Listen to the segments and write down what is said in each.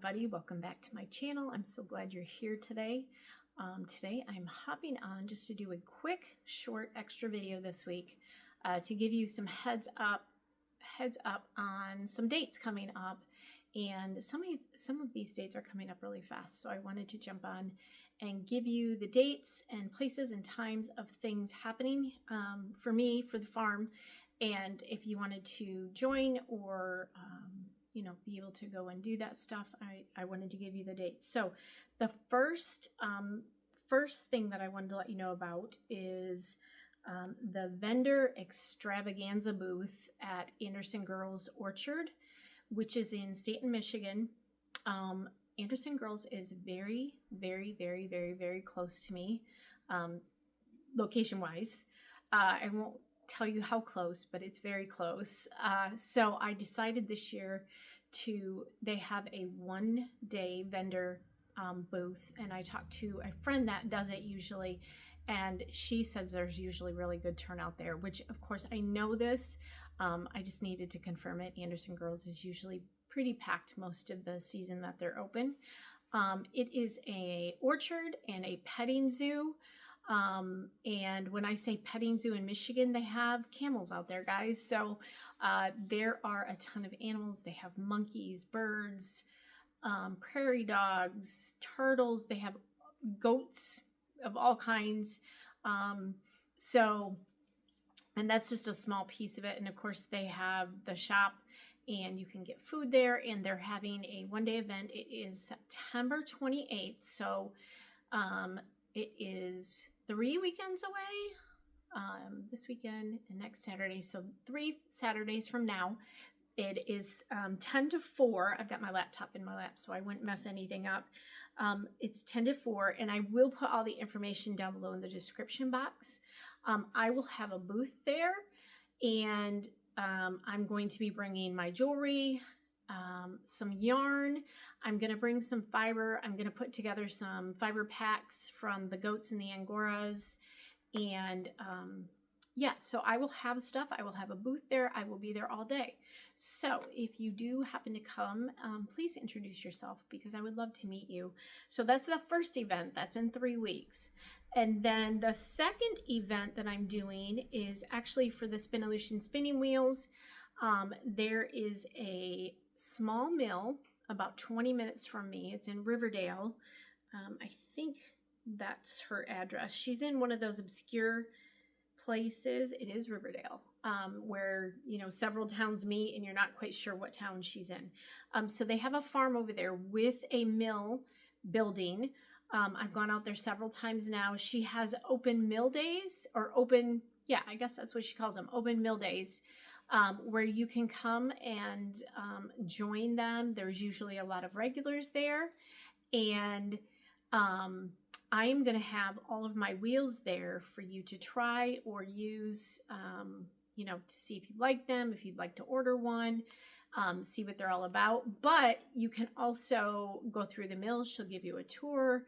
everybody. Welcome back to my channel. I'm so glad you're here today. Today I'm hopping on just to do a quick, short extra video this week to give you some heads up on some dates coming up. And some of these dates are coming up really fast, so I wanted to jump on and give you the dates and places and times of things happening for me, for the farm. And if you wanted to join or be able to go and do that stuff, I wanted to give you the dates. So the first thing that I wanted to let you know about is the vendor extravaganza booth at Anderson Girls Orchard, which is in Staunton, Michigan. Anderson Girls is very, very, very, very, very close to me, location-wise. I won't tell you how close, but it's very close. So I decided this year they have a one-day vendor booth, and I talked to a friend that does it usually, and she says there's usually really good turnout there, which of course I know this. I just needed to confirm it. Anderson Girls is usually pretty packed most of the season that they're open. It is a orchard and a petting zoo. And when I say petting zoo in Michigan, they have camels out there, guys. So there are a ton of animals. They have monkeys, birds, prairie dogs, turtles. They have goats of all kinds. And that's just a small piece of it. And of course they have the shop and you can get food there, and they're having a one-day event. It is September 28th. So it is 3 weekends away, this weekend and next Saturday. So 3 Saturdays from now. It is 10 to 4. I've got my laptop in my lap, so I wouldn't mess anything up. It's 10 to 4, and I will put all the information down below in the description box. I will have a booth there, and I'm going to be bringing my jewelry, some yarn. I'm going to bring some fiber. I'm going to put together some fiber packs from the goats and the Angoras. And yeah, so I will have stuff. I will have a booth there. I will be there all day. So if you do happen to come, please introduce yourself because I would love to meet you. So that's the first event. That's in 3 weeks. And then the second event that I'm doing is actually for the Spinolution spinning wheels. There is a small mill about 20 minutes from me. It's in Riverdale. I think that's her address. She's in one of those obscure places. It is Riverdale, where several towns meet and you're not quite sure what town she's in. So they have a farm over there with a mill building. I've gone out there several times now. She has open mill days, or I guess that's what she calls them, open mill days, where you can come and join them. There's usually a lot of regulars there, and I am going to have all of my wheels there for you to try or use, to see if you like them, if you'd like to order one, see what they're all about. But you can also go through the mill. She'll give you a tour.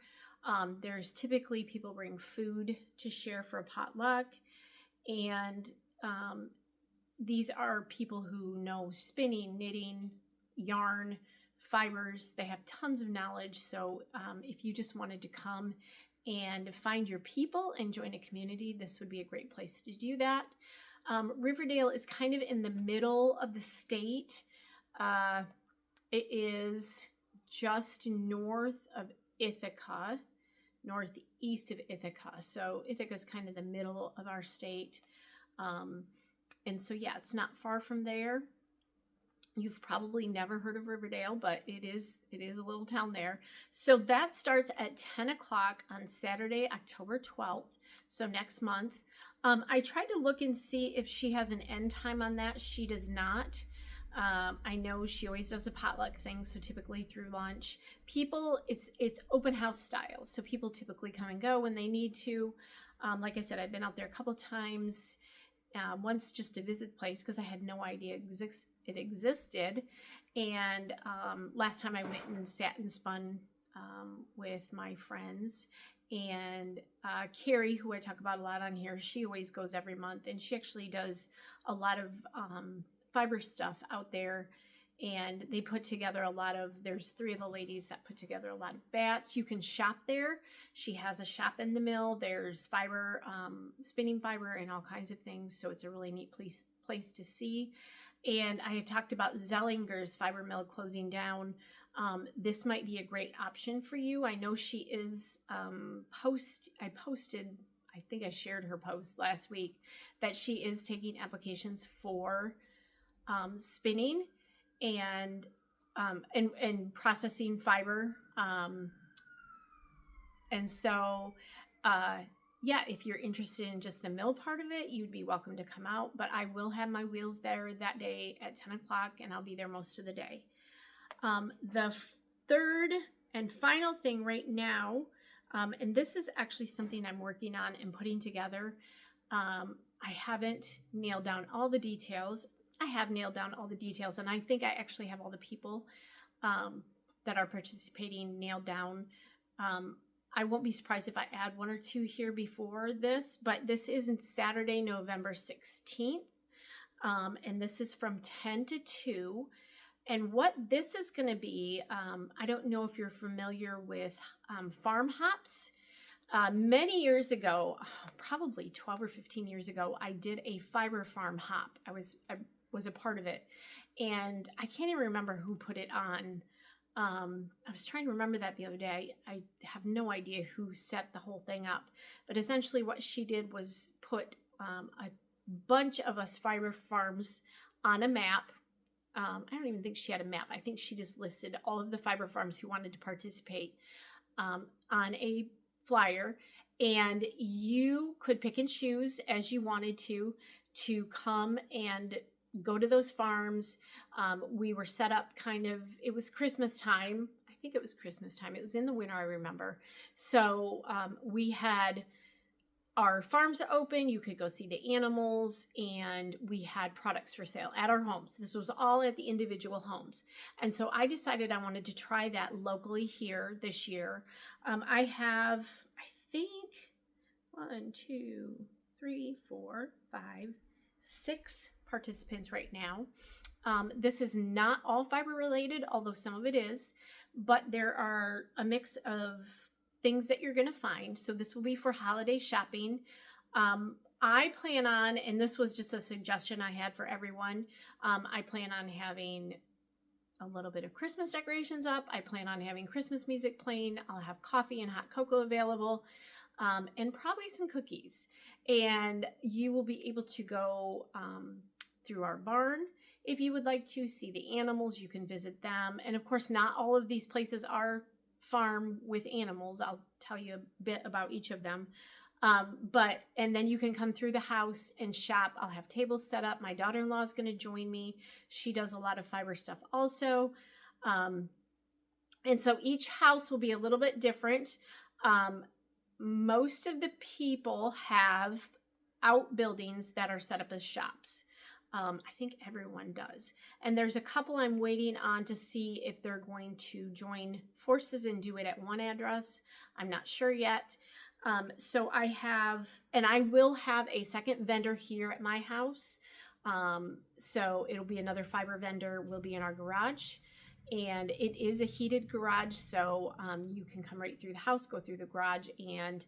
There's typically people bring food to share for a potluck. And these are people who know spinning, knitting, yarn, fibers. They have tons of knowledge. So if you just wanted to come and find your people and join a community, this would be a great place to do that. Riverdale is kind of in the middle of the state. It is just north of Ithaca, northeast of Ithaca. So Ithaca is kind of the middle of our state. And so, yeah, it's not far from there. You've probably never heard of Riverdale, but it is a little town there. So that starts at 10 o'clock on Saturday, October 12th. So next month. I tried to look and see if she has an end time on that. She does not. I know she always does a potluck thing, so typically through lunch. People, it's open house style, so people typically come and go when they need to. Like I said, I've been out there a couple times. Once just to visit the place because I had no idea it existed. And last time I went and sat and spun with my friends. And Carrie, who I talk about a lot on here, she always goes every month. And she actually does a lot of fiber stuff out there and they put together there's 3 of the ladies that put together a lot of bats. You can shop there. She has a shop in the mill. There's fiber, spinning fiber and all kinds of things. So it's a really neat place to see. And I had talked about Zellinger's fiber mill closing down. This might be a great option for you. I know she is, I think I shared her post last week that she is taking applications for spinning and processing fiber. And so, yeah, if you're interested in just the mill part of it, you'd be welcome to come out. But I will have my wheels there that day at 10 o'clock, and I'll be there most of the day. The third and final thing right now, and this is actually something I'm working on and putting together. I haven't nailed down all the details. I have nailed down all the details, and I think I actually have all the people that are participating nailed down. I won't be surprised if I add 1 or 2 here before this, but this is Saturday, November 16th, and this is from 10 to 2. And what this is going to be, I don't know if you're familiar with farm hops. Many years ago, probably 12 or 15 years ago, I did a fiber farm hop. I was a part of it, and I can't even remember who put it on. I was trying to remember that the other day. I have no idea who set the whole thing up, but essentially what she did was put a bunch of us fiber farms on a map. I don't even think she had a map. I think she just listed all of the fiber farms who wanted to participate on a flyer, and you could pick and choose as you wanted to come and go to those farms. We were set up it was Christmas time. I think it was Christmas time. It was in the winter, I remember. So we had our farms open. You could go see the animals, and we had products for sale at our homes. This was all at the individual homes. And so I decided I wanted to try that locally here this year. I have, I think, 1, 2, 3, 4, 5, 6 participants right now. This is not all fiber related, although some of it is, but there are a mix of things that you're going to find. So this will be for holiday shopping. I plan on, and this was just a suggestion I had for everyone, I plan on having a little bit of Christmas decorations up. I plan on having Christmas music playing. I'll have coffee and hot cocoa available, and probably some cookies. And you will be able to go through our barn. If you would like to see the animals, you can visit them. And of course, not all of these places are farm with animals. I'll tell you a bit about each of them. And then you can come through the house and shop. I'll have tables set up. My daughter-in-law is going to join me. She does a lot of fiber stuff also. And so each house will be a little bit different. Most of the people have outbuildings that are set up as shops. I think everyone does. And there's a couple I'm waiting on to see if they're going to join forces and do it at one address. I'm not sure yet. So I will have a second vendor here at my house. So it'll be another fiber vendor, will be in our garage. And it is a heated garage, so you can come right through the house, go through the garage, and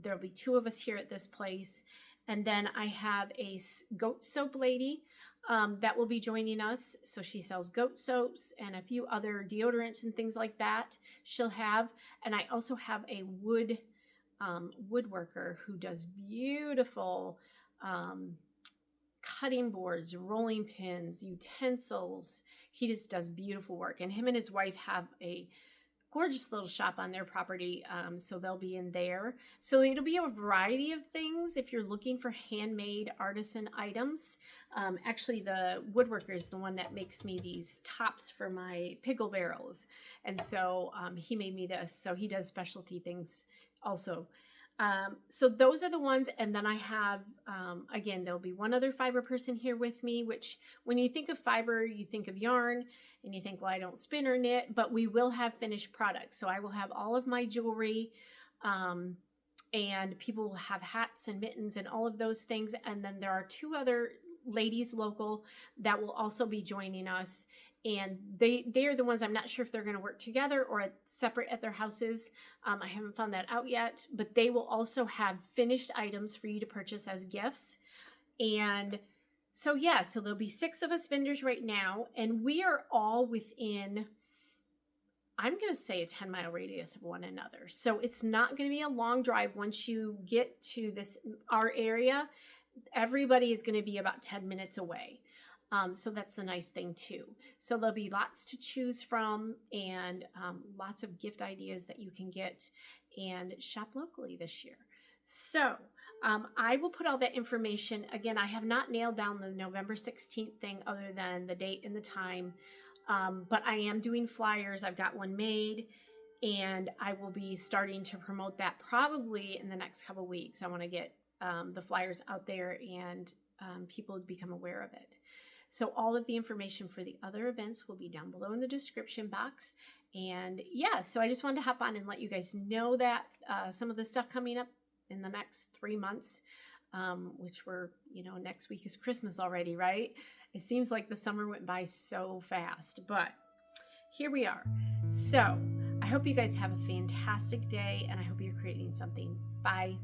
there'll be 2 of us here at this place. And then I have a goat soap lady that will be joining us. So she sells goat soaps and a few other deodorants and things like that she'll have. And I also have a woodworker who does beautiful cutting boards, rolling pins, utensils. He just does beautiful work. And him and his wife have a gorgeous little shop on their property, so they'll be in there. So it'll be a variety of things if you're looking for handmade artisan items. Actually, the woodworker is the one that makes me these tops for my pickle barrels. And so he made me this. So he does specialty things also. So those are the ones. And then I have, again, there'll be one other fiber person here with me, which when you think of fiber, you think of yarn and you think, well, I don't spin or knit, but we will have finished products. So I will have all of my jewelry, and people will have hats and mittens and all of those things. And then there are 2 other ladies local that will also be joining us. And they're the ones, I'm not sure if they're going to work together or separate at their houses. I haven't found that out yet, but they will also have finished items for you to purchase as gifts. And so, yeah, so there'll be 6 of us vendors right now, and we are all within, I'm going to say, a 10-mile radius of one another. So it's not going to be a long drive. Once you get to our area, everybody is going to be about 10 minutes away. So that's the nice thing too. So there'll be lots to choose from, and lots of gift ideas that you can get and shop locally this year. So I will put all that information. Again, I have not nailed down the November 16th thing other than the date and the time. But I am doing flyers. I've got one made, and I will be starting to promote that probably in the next couple of weeks. I want to get the flyers out there and people become aware of it. So all of the information for the other events will be down below in the description box. And yeah, so I just wanted to hop on and let you guys know that some of the stuff coming up in the next 3 months, which next week is Christmas already, right? It seems like the summer went by so fast, but here we are. So I hope you guys have a fantastic day, and I hope you're creating something. Bye.